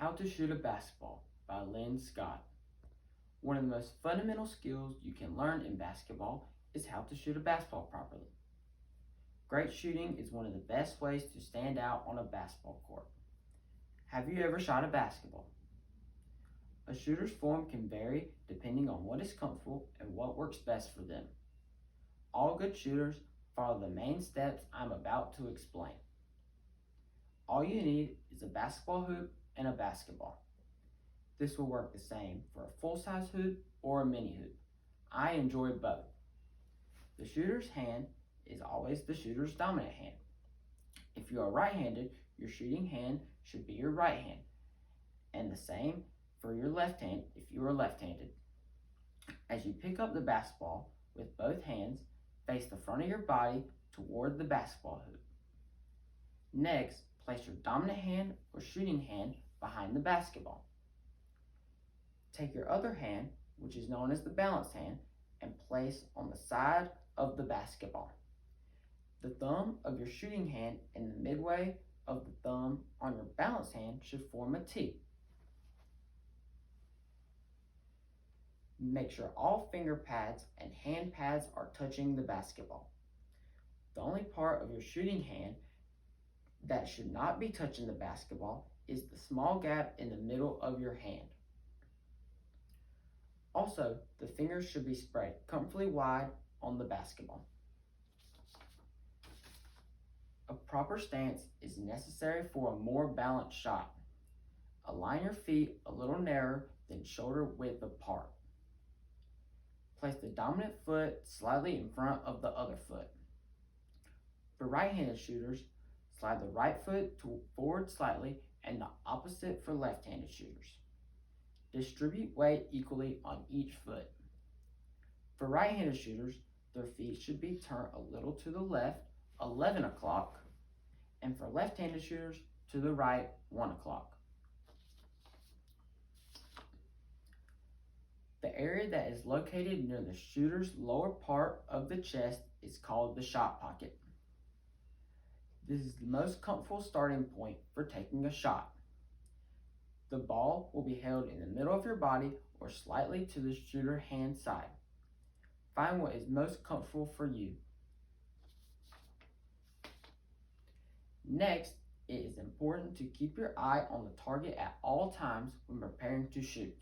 How to Shoot a Basketball by Lynn Scott. One of the most fundamental skills you can learn in basketball is how to shoot a basketball properly. Great shooting is one of the best ways to stand out on a basketball court. Have you ever shot a basketball? A shooter's form can vary depending on what is comfortable and what works best for them. All good shooters follow the main steps I'm about to explain. All you need is a basketball hoop and a basketball. This will work the same for a full-size hoop or a mini hoop. I enjoy both. The shooter's hand is always the shooter's dominant hand. If you are right-handed, your shooting hand should be your right hand, and the same for your left hand if you are left-handed. As you pick up the basketball with both hands, face the front of your body toward the basketball hoop. Next, place your dominant hand or shooting hand behind the basketball. Take your other hand, which is known as the balanced hand, and place on the side of the basketball. The thumb of your shooting hand and the midway of the thumb on your balanced hand should form a T. Make sure all finger pads and hand pads are touching the basketball. The only part of your shooting hand that should not be touching the basketball is the small gap in the middle of your hand. Also, the fingers should be spread comfortably wide on the basketball. A proper stance is necessary for a more balanced shot. Align your feet a little narrower than shoulder width apart. Place the dominant foot slightly in front of the other foot. For right-handed shooters, slide the right foot forward slightly and the opposite for left-handed shooters. Distribute weight equally on each foot. For right-handed shooters, their feet should be turned a little to the left, 11 o'clock, and for left-handed shooters, to the right, 1 o'clock. The area that is located near the shooter's lower part of the chest is called the shot pocket. This is the most comfortable starting point for taking a shot. The ball will be held in the middle of your body or slightly to the shooter hand side. Find what is most comfortable for you. Next, it is important to keep your eye on the target at all times when preparing to shoot.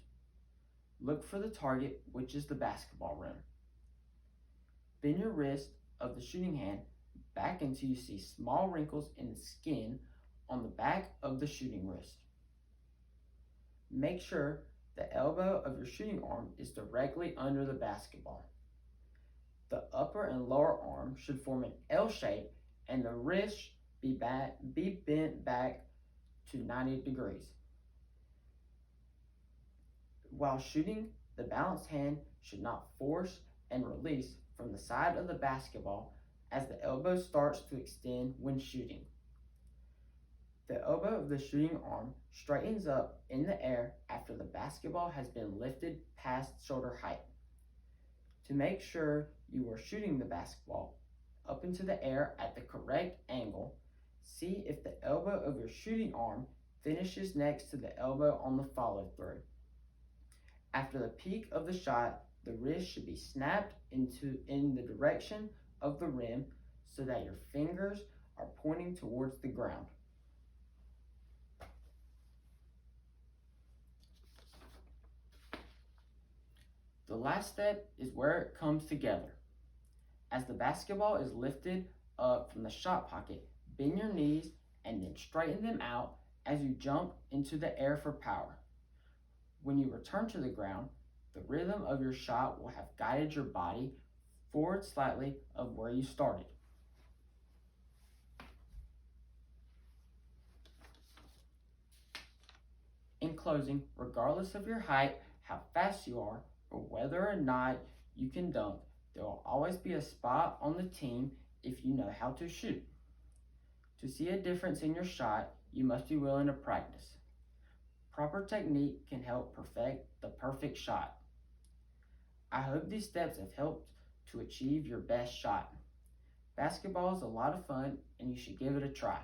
Look for the target, which is the basketball rim. Bend your wrist of the shooting hand back until you see small wrinkles in the skin on the back of the shooting wrist. Make sure the elbow of your shooting arm is directly under the basketball. The upper and lower arm should form an L shape and the wrist be bent back to 90 degrees. While shooting, the balanced hand should not force and release from the side of the basketball as the elbow starts to extend when shooting. The elbow of the shooting arm straightens up in the air after the basketball has been lifted past shoulder height. To make sure you are shooting the basketball up into the air at the correct angle, see if the elbow of your shooting arm finishes next to the elbow on the follow-through. After the peak of the shot, the wrist should be snapped in the direction of the rim so that your fingers are pointing towards the ground. The last step is where it comes together. As the basketball is lifted up from the shot pocket, bend your knees and then straighten them out as you jump into the air for power. When you return to the ground, the rhythm of your shot will have guided your body forward slightly of where you started. In closing, regardless of your height, how fast you are, or whether or not you can dunk, there will always be a spot on the team if you know how to shoot. To see a difference in your shot, you must be willing to practice. Proper technique can help perfect the perfect shot. I hope these steps have helped to achieve your best shot. Basketball is a lot of fun and you should give it a try.